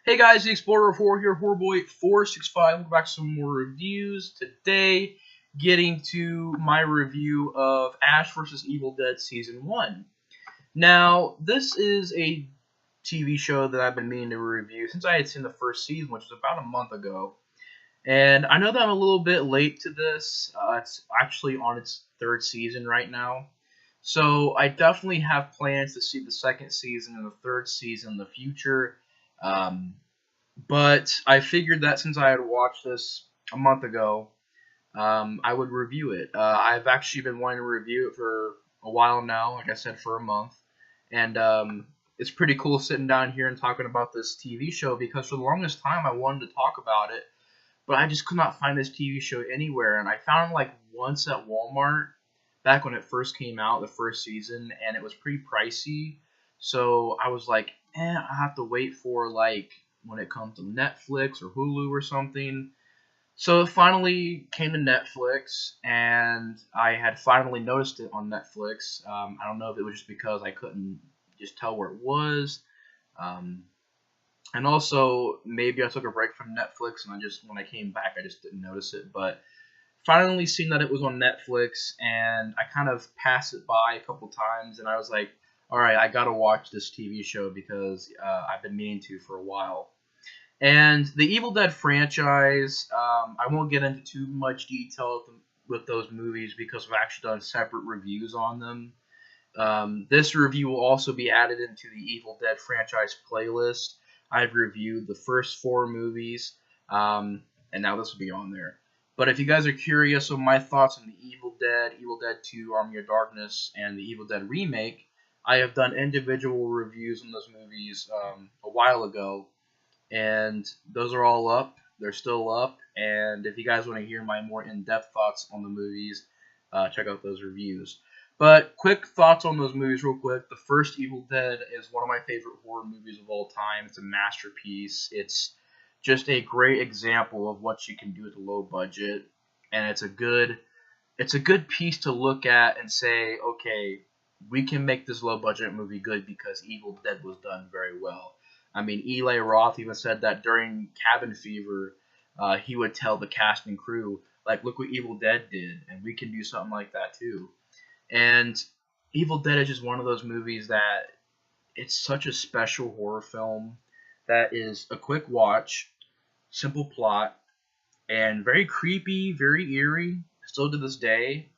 Hey guys, the Explorer 4 here, Horrorboy465. Welcome back to some more reviews. Today, getting to my review of Ash vs. Evil Dead Season 1. Now, this is a TV show that I've been meaning to review since I had seen the first season, which was about a month ago. And I know that I'm a little bit late to this. It's actually on its third season right now. So I definitely have plans to see the second season and the third season in the future. Um, but I figured that since I had watched this a month ago, I would review it. I've actually been wanting to review it for a while now, like I said, for a month. And it's pretty cool sitting down here and talking about this TV show because for the longest time I wanted to talk about it, but I just could not find this TV show anywhere. And I found it like once at Walmart back when it first came out, the first season, and it was pretty pricey. So I was like, I have to wait for like when it comes to Netflix or Hulu or something. So it finally came to Netflix, and I had finally noticed it on Netflix. I don't know if it was just because I couldn't just tell where it was, um, and also maybe I took a break from Netflix, and I just when I came back, I just didn't notice it. But finally seen that it was on Netflix, and I kind of passed it by a couple times, and I was like, all right, I gotta watch this TV show because I've been meaning to for a while. And the Evil Dead franchise, I won't get into too much detail with those movies because I've actually done separate reviews on them. This review will also be added into the Evil Dead franchise playlist. I've reviewed the first four movies, and now this will be on there. But if you guys are curious of my thoughts on the Evil Dead 2, Army of Darkness, and the Evil Dead remake, I have done individual reviews on those movies a while ago, and those are all up. They're still up, and if you guys want to hear my more in-depth thoughts on the movies, check out those reviews. But quick thoughts on those movies real quick. The first Evil Dead is one of my favorite horror movies of all time. It's a masterpiece. It's just a great example of what you can do with a low budget, and it's a good piece to look at and say, okay, we can make this low budget movie good because Evil Dead was done very well. I mean, Eli Roth even said that during Cabin Fever, he would tell the cast and crew, like, look what Evil Dead did, and we can do something like that too. And Evil Dead is just one of those movies that it's such a special horror film that is a quick watch, simple plot, and very creepy, very eerie, still to this day.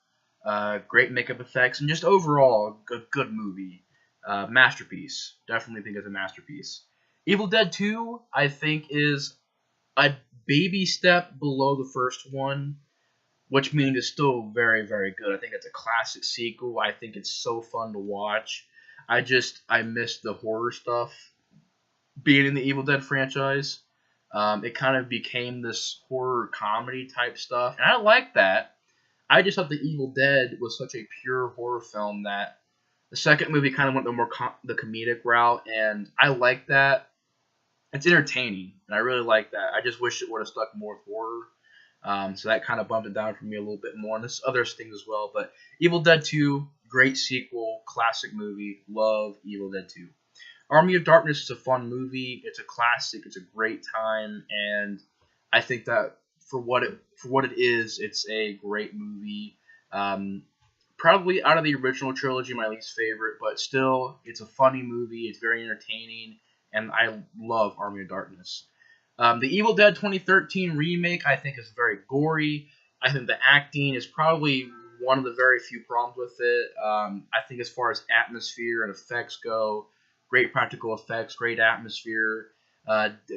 Great makeup effects, and just overall, a good movie. Masterpiece. Definitely think it's a masterpiece. Evil Dead 2, I think, is a baby step below the first one, which means it's still very, very good. I think it's a classic sequel. I think it's so fun to watch. I miss the horror stuff being in the Evil Dead franchise. It kind of became this horror comedy type stuff, and I like that. I just thought the Evil Dead was such a pure horror film that the second movie kind of went the comedic route, and I like that. It's entertaining, and I really like that. I just wish it would have stuck more with horror. So that kind of bumped it down for me a little bit more, and there's other things as well. But Evil Dead 2, great sequel, classic movie. Love Evil Dead 2. Army of Darkness is a fun movie. It's a classic. It's a great time, and I think that for what it is, it's a great movie. Um, Probably out of the original trilogy, my least favorite, but still, it's a funny movie. It's very entertaining, and I love Army of Darkness. The Evil Dead 2013 remake, I think, is very gory. I think the acting is probably one of the very few problems with it. I think as far as atmosphere and effects go, great practical effects, great atmosphere.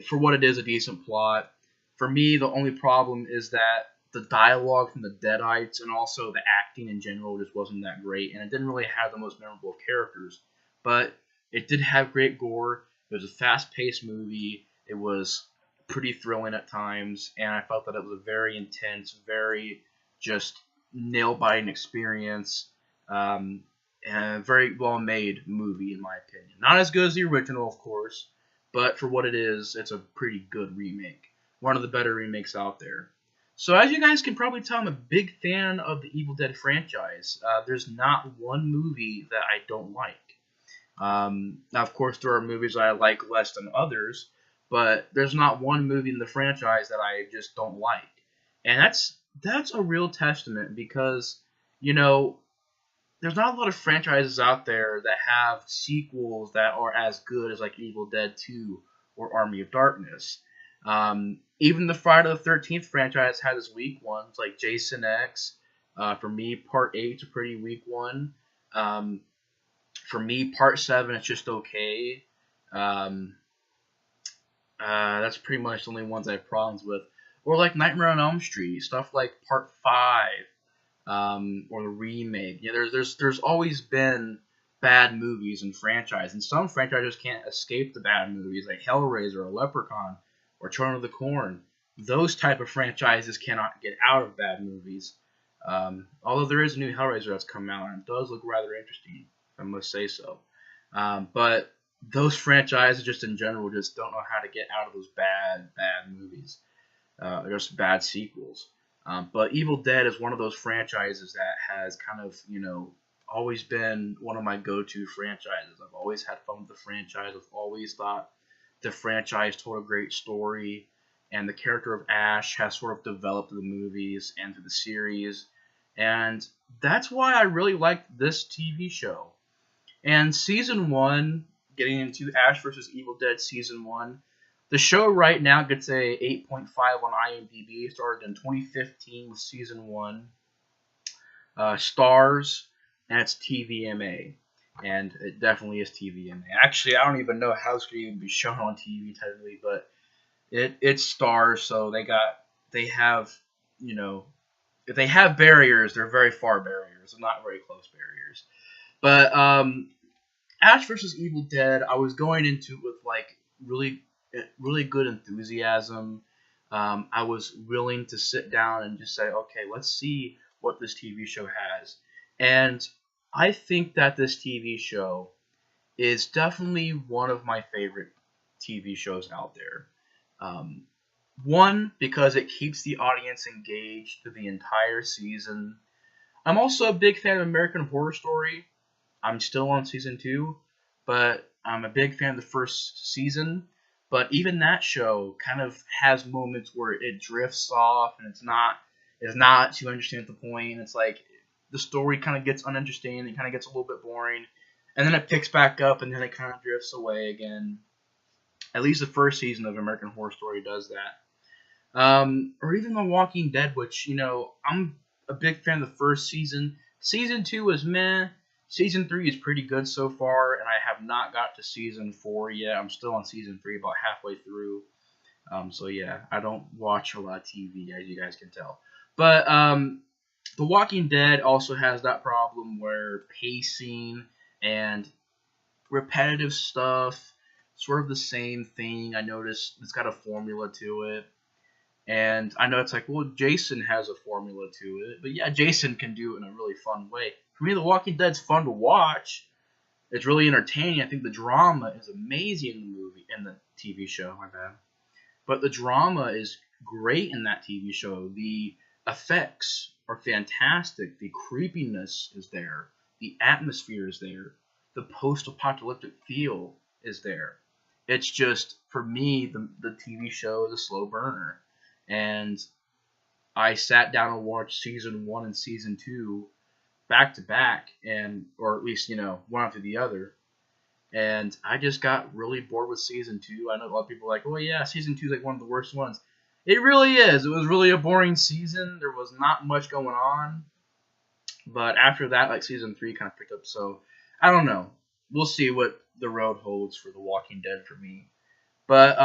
For what it is, a decent plot. For me, the only problem is that the dialogue from the Deadites and also the acting in general just wasn't that great, and it didn't really have the most memorable of characters. But it did have great gore. It was a fast-paced movie. It was pretty thrilling at times, and I felt that it was a very intense, very just nail-biting experience, and a very well-made movie in my opinion. Not as good as the original, of course, but for what it is, it's a pretty good remake. One of the better remakes out there. So as you guys can probably tell, I'm a big fan of the Evil Dead franchise. There's not one movie that I don't like. Now, of course, there are movies I like less than others, but there's not one movie in the franchise that I just don't like. And that's a real testament because, you know, there's not a lot of franchises out there that have sequels that are as good as like Evil Dead 2 or Army of Darkness. Even the Friday the 13th franchise had its weak ones, like Jason X. For me, Part 8 is a pretty weak one. Um, for me, Part 7 is just okay. Um, that's pretty much the only ones I have problems with. Or like Nightmare on Elm Street, stuff like Part 5, or the remake. Yeah, there's always been bad movies and franchise, and some franchises can't escape the bad movies, like Hellraiser or Leprechaun or Children of the Corn. Those type of franchises cannot get out of bad movies. Although there is a new Hellraiser that's come out, and it does look rather interesting, if I must say so. But those franchises, just in general, just don't know how to get out of those bad movies. Just bad sequels. But Evil Dead is one of those franchises that has kind of, always been one of my go-to franchises. I've always had fun with the franchise. I've always thought the franchise told a great story, and the character of Ash has sort of developed through the movies and through the series. And that's why I really liked this TV show. And season 1, getting into Ash vs. Evil Dead season 1, the show right now gets a 8.5 on IMDb. It started in 2015 with season 1. Stars, and it's TVMA. And it definitely is TVMA. Actually, I don't even know how it's going to even be shown on TV technically, but it's Stars, so they have, if they have barriers, they're very far barriers. They're not very close barriers. But Ash vs. Evil Dead, I was going into it with like really good enthusiasm. I was willing to sit down and just say, okay, let's see what this TV show has. And I think that this TV show is definitely one of my favorite TV shows out there. One, because it keeps the audience engaged through the entire season. I'm also a big fan of American Horror Story. I'm still on season 2, but I'm a big fan of the first season. But even that show kind of has moments where it drifts off and it's not too interesting at the point. It's like the story kind of gets uninteresting. It kind of gets a little bit boring, and then it picks back up, and then it kind of drifts away again. At least the first season of American Horror Story does that. Or even The Walking Dead, which, I'm a big fan of the first season. Season 2 was meh. Season 3 is pretty good so far, and I have not got to season 4 yet. I'm still on season 3, about halfway through. So yeah, I don't watch a lot of TV, as you guys can tell. But The Walking Dead also has that problem where pacing and repetitive stuff, sort of the same thing. I noticed it's got a formula to it. And I know it's like, well, Jason has a formula to it. But yeah, Jason can do it in a really fun way. For me, The Walking Dead's fun to watch. It's really entertaining. I think the drama is amazing in the TV show, my bad. But the drama is great in that TV show. The effects are fantastic. The creepiness is there. The atmosphere is there. The post-apocalyptic feel is there. It's just, for me, the TV show is a slow burner. And I sat down and watched season 1 and season 2 back to back, or at least, one after the other. And I just got really bored with season 2. I know a lot of people are like, oh yeah, season 2 is like one of the worst ones. It really is. It was really a boring season. There was not much going on. But after that, like season 3 kind of picked up. So I don't know. We'll see what the road holds for The Walking Dead for me. But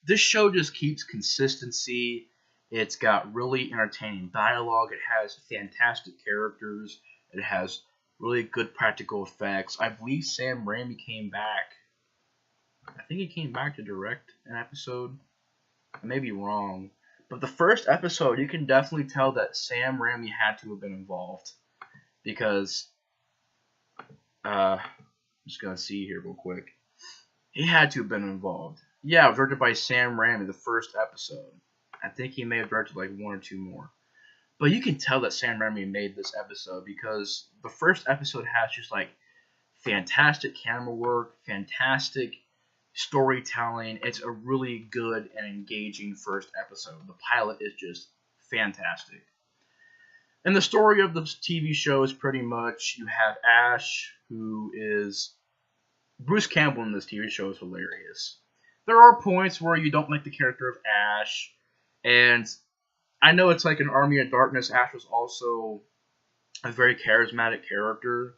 this show just keeps consistency. It's got really entertaining dialogue. It has fantastic characters. It has really good practical effects. I believe Sam Raimi came back. I think he came back to direct an episode. I may be wrong. But the first episode, you can definitely tell that Sam Raimi had to have been involved. Because, I'm just going to see here real quick. He had to have been involved. Yeah, directed by Sam Raimi, the first episode. I think he may have directed like 1 or 2 more. But you can tell that Sam Raimi made this episode because the first episode has just like fantastic camera work, fantastic storytelling. It's a really good and engaging first episode. The pilot is just fantastic. And the story of the TV show is pretty much you have Ash, who is Bruce Campbell in this TV show is hilarious. There are points where you don't like the character of Ash, and I know it's like an Army of Darkness. Ash was also a very charismatic character,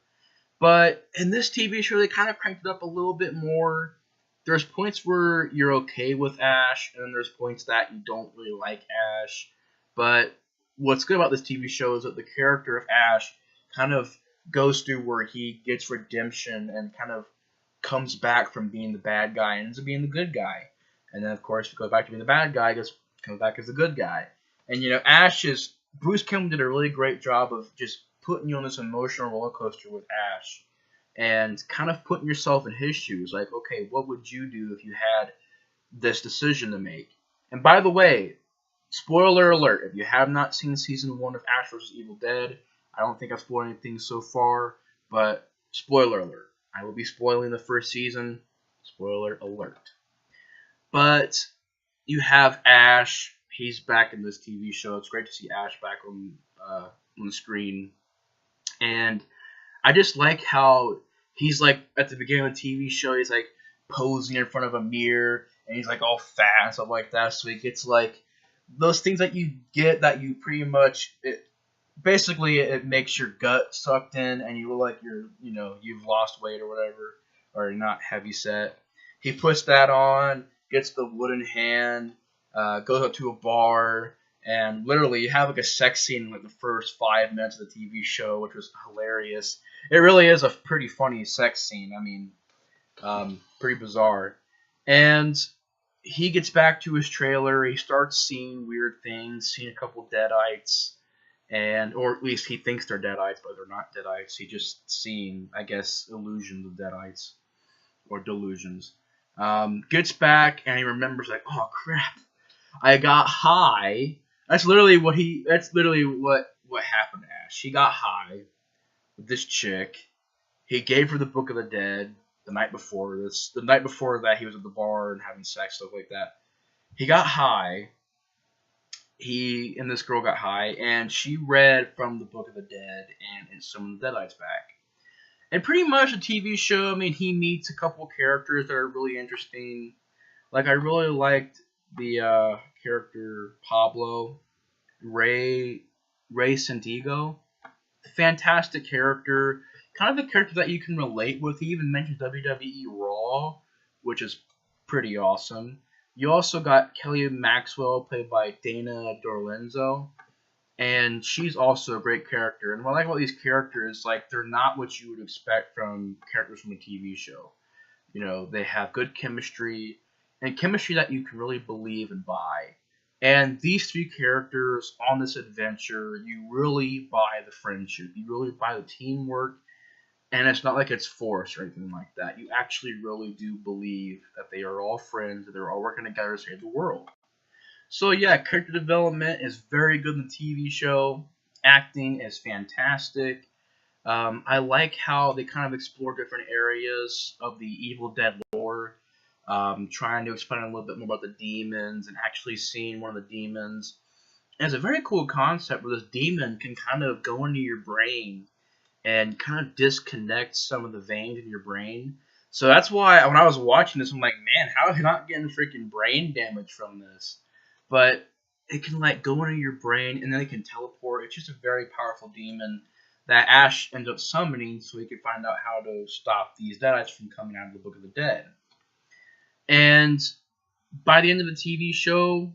but in this TV show, they kind of cranked it up a little bit more. There's points where you're okay with Ash, and then there's points that you don't really like Ash. But what's good about this TV show is that the character of Ash kind of goes through where he gets redemption and kind of comes back from being the bad guy and ends up being the good guy. And then, of course, he goes back to being the bad guy, comes back as the good guy. And, Bruce Campbell did a really great job of just putting you on this emotional roller coaster with Ash and kind of putting yourself in his shoes. Like, okay, what would you do if you had this decision to make? And by the way, spoiler alert, if you have not seen season 1 of Ash vs. Evil Dead, I don't think I've spoiled anything so far, but spoiler alert. I will be spoiling the first season. Spoiler alert. But you have Ash. He's back in this TV show. It's great to see Ash back on the screen. And I just like how he's like at the beginning of the TV show, he's like posing in front of a mirror and he's like all fat and stuff like that. So he gets like those things that you get that you pretty much basically it makes your gut sucked in and you look like you've lost weight or whatever, or you're not heavy set. He puts that on, gets the wooden hand, goes up to a bar, and literally you have like a sex scene in like the first 5 minutes of the TV show, which was hilarious. It really is a pretty funny sex scene. I mean, pretty bizarre. And he gets back to his trailer. He starts seeing weird things, seeing a couple deadites. Or at least he thinks they're deadites, but they're not deadites. He just seen, I guess, illusions of deadites or delusions. Gets back and he remembers like, oh crap, I got high. That's literally what happened to Ash. He got high with this chick. He gave her the Book of the Dead the night before this. The night before that, he was at the bar and having sex, stuff like that. He got high. He and this girl got high, and she read from the Book of the Dead and summoned the Deadites back. And pretty much the TV show, I mean, he meets a couple characters that are really interesting. Like, I really liked the character Pablo, Ray Santiago. Fantastic character. Kind of a character that you can relate with. He even mentions WWE Raw, which is pretty awesome. You also got Kelly Maxwell, played by Dana Dorlenzo, and she's also a great character. And what I like about these characters, like, they're not what you would expect from characters from a TV show. You know, they have good chemistry, and chemistry that you can really believe and buy. And these 3 characters on this adventure, you really buy the friendship. You really buy the teamwork. And it's not like it's forced or anything like that. You actually really do believe that they are all friends, that they're all working together to save the world. So yeah, character development is very good in the TV show. Acting is fantastic. I like how they kind of explore different areas of the Evil Dead lore. Trying to explain a little bit more about the demons and actually seeing one of the demons. And it's a very cool concept where this demon can kind of go into your brain and kind of disconnect some of the veins in your brain. So that's why when I was watching this, I'm like, man, how am I not getting freaking brain damage from this? But it can like go into your brain and then it can teleport. It's just a very powerful demon that Ash ends up summoning so he can find out how to stop these Deadites from coming out of the Book of the Dead. And by the end of the TV show,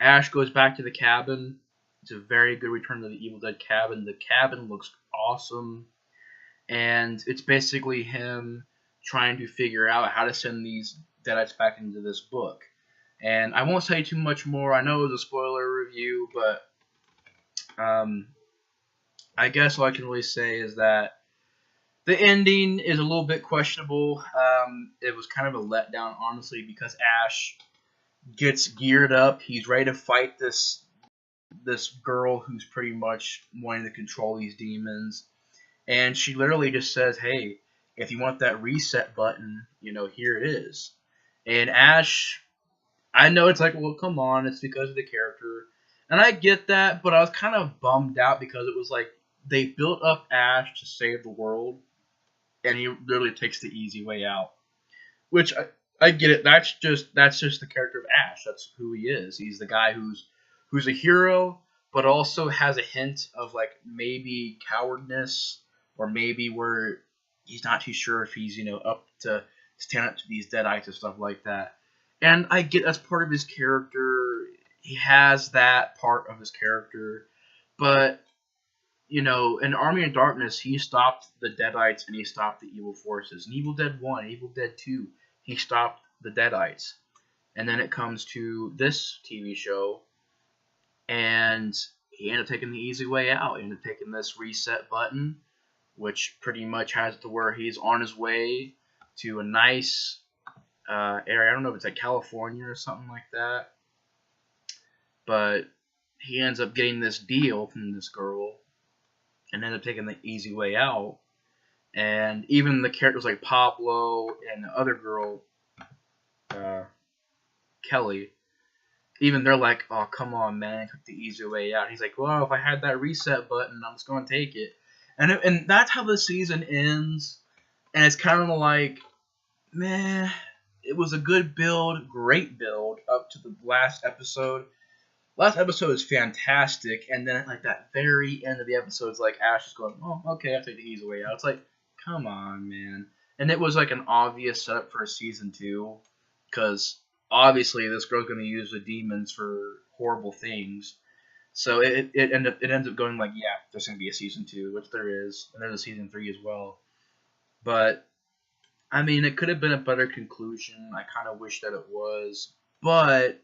Ash goes back to the cabin. It's a very good return to the Evil Dead cabin. The cabin looks awesome. And it's basically him trying to figure out how to send these Deadites back into this book. And I won't say too much more. I know it was a spoiler review, but I guess all I can really say is that the ending is a little bit questionable. It was kind of a letdown, honestly, because Ash gets geared up. He's ready to fight this girl who's pretty much wanting to control these demons. And she literally just says, hey, if you want that reset button, here it is. And Ash, I know it's like, well, come on, it's because of the character. And I get that, but I was kind of bummed out because it was like they built up Ash to save the world, and he literally takes the easy way out. Which I get it. That's just the character of Ash. That's who he is. He's the guy who's a hero, but also has a hint of like maybe cowardness, or maybe where he's not too sure if he's up to stand up to these Deadites and stuff like that. And I get that's part of his character. He has that part of his character, but in Army of Darkness, he stopped the Deadites and he stopped the evil forces. In Evil Dead 1, Evil Dead 2, he stopped the Deadites. And then it comes to this TV show, and he ended up taking the easy way out. He ended up taking this reset button, which pretty much has it to where he's on his way to a nice area. I don't know if it's like California or something like that. But he ends up getting this deal from this girl and ended up taking the easy way out. And even the characters like Pablo and the other girl, Kelly, even they're like, oh, come on, man, I took the easy way out. He's like, well, if I had that reset button, I'm just going to take it. And that's how the season ends. And it's kind of like, meh, it was a good build, great build up to the last episode. Last episode is fantastic, and then at like that very end of the episode, it's like Ash is going, oh, okay, I'll take the easy way out. It's like, come on, man. And it was like an obvious setup for season 2, because obviously this girl's going to use the demons for horrible things. So it ends up going like, yeah, there's going to be a season 2, which there is, and there's a season 3 as well. But, I mean, it could have been a better conclusion. I kind of wish that it was. But,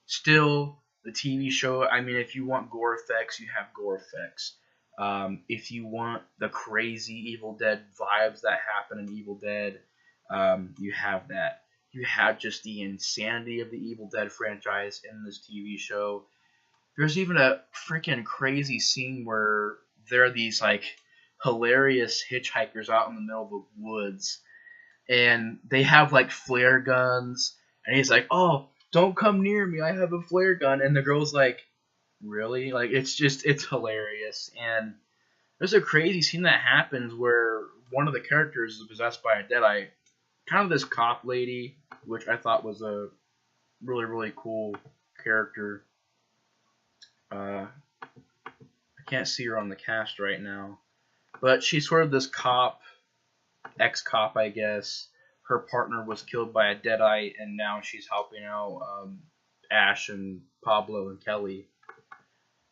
still, the TV show, I mean, if you want gore effects, you have gore effects. If you want the crazy Evil Dead vibes that happen in Evil Dead, you have that. You have just the insanity of the Evil Dead franchise in this TV show. There's even a freaking crazy scene where there are these, like, hilarious hitchhikers out in the middle of the woods, and they have, like, flare guns, and he's like, oh, don't come near me, I have a flare gun. And the girl's like, really? Like, it's hilarious. And there's a crazy scene that happens where one of the characters is possessed by a Deadite. Kind of this cop lady, which I thought was a really, really cool character. I can't see her on the cast right now. But she's sort of this cop, ex-cop, I guess. Her partner was killed by a Deadite, and now she's helping out Ash and Pablo and Kelly.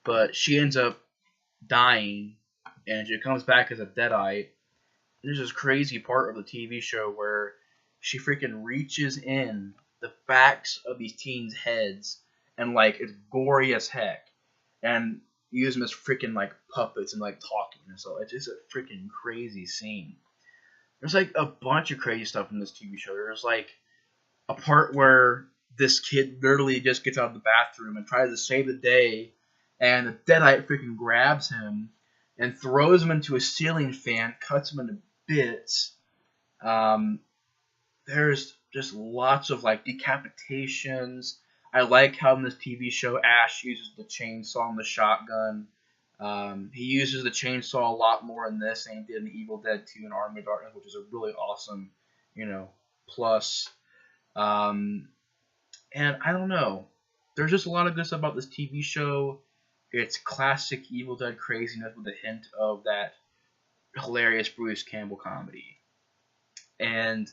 But she ends up dying, and she comes back as a Deadite. There's this crazy part of the TV show where she freaking reaches in the backs of these teens' heads, and like it's gory as heck, and use them as freaking like puppets and like talking and so it's just a freaking crazy scene. There's like a bunch of crazy stuff in this TV show. There's like a part where this kid literally just gets out of the bathroom and tries to save the day, and the Deadite freaking grabs him and throws him into a ceiling fan, cuts him into bits. There's just lots of like decapitations. I like how in this TV show Ash uses the chainsaw and the shotgun. He uses the chainsaw a lot more in this than he did in Evil Dead 2 and Army of Darkness, which is a really awesome, plus. And I don't know. There's just a lot of good stuff about this TV show. It's classic Evil Dead craziness with a hint of that hilarious Bruce Campbell comedy. And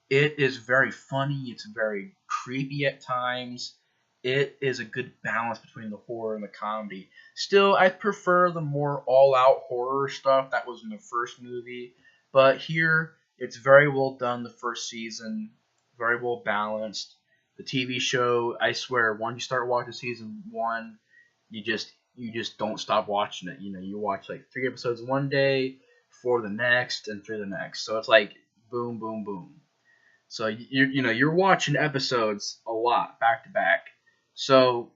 it is very funny. It's very creepy at times. It is a good balance between the horror and the comedy. Still, I prefer the more all-out horror stuff that was in the first movie. But here, it's very well done the first season. Very well balanced. The TV show, I swear, once you start watching season 1, you just don't stop watching it. You watch like 3 episodes one day, 4 the next, and 3 the next. So it's like boom, boom, boom. So you're watching episodes a lot back to back. So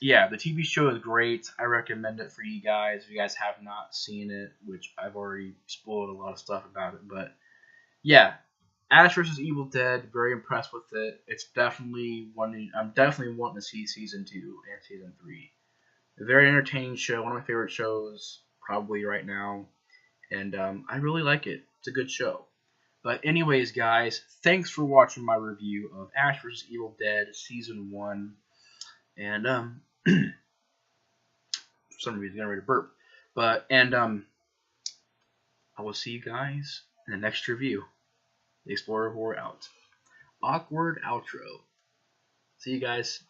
yeah, the TV show is great. I recommend it for you guys if you guys have not seen it, which I've already spoiled a lot of stuff about it. But yeah, Ash vs. Evil Dead, very impressed with it. It's definitely I'm definitely wanting to see season 2 and season 3. A very entertaining show, one of my favorite shows probably right now, and I really like it. It's a good show. But anyways, guys, thanks for watching my review of Ash vs. Evil Dead season 1, and for some reason I'm ready to burp. I will see you guys in the next review. The Explorer Horror out. Awkward outro. See you guys.